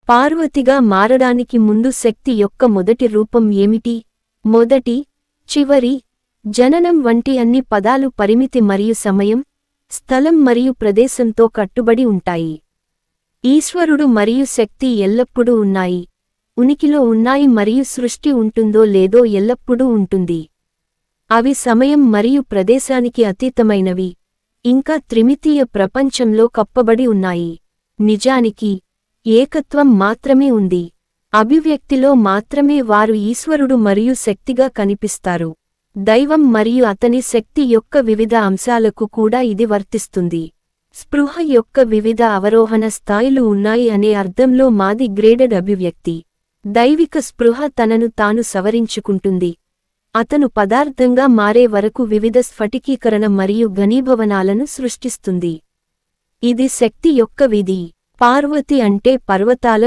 పార్వతిగా మారడానికి ముందు శక్తి యొక్క మొదటి రూపం ఏమిటి? మొదటి, చివరి, జననం వంటి అన్ని పదాలు పరిమితి మరియు సమయం, స్థలం మరియు ప్రదేశంతో కట్టుబడి ఉంటాయి. ఈశ్వరుడు మరియు శక్తి ఎల్లప్పుడూ ఉన్నాయి, ఉనికిలో ఉన్నాయి మరియు సృష్టి ఉంటుందో లేదో ఎల్లప్పుడూ ఉంటుంది. అవి సమయం మరియు ప్రదేశానికి అతీతమైనవి, ఇంకా త్రిమితీయ ప్రపంచంలో కప్పబడి ఉన్నాయి. నిజానికి ఏకత్వం మాత్రమే ఉంది. అభివ్యక్తిలో మాత్రమే వారు ఈశ్వరుడు మరియు శక్తిగా కనిపిస్తారు. దైవం మరియు అతని శక్తి యొక్క వివిధ అంశాలకు కూడా ఇది వర్తిస్తుంది. స్పృహ యొక్క వివిధ అవరోహణ స్థాయిలు ఉన్నాయి అనే అర్థంలో మాది గ్రేడెడ్ అభివ్యక్తి. దైవిక స్పృహ తనను తాను సవరించుకుంటుంది. అతను పదార్థంగా మారే వరకు వివిధ స్ఫటికీకరణ మరియు ఘనీభవనాలను సృష్టిస్తుంది. ఇది శక్తి యొక్క విధి. పార్వతి అంటే పర్వతాల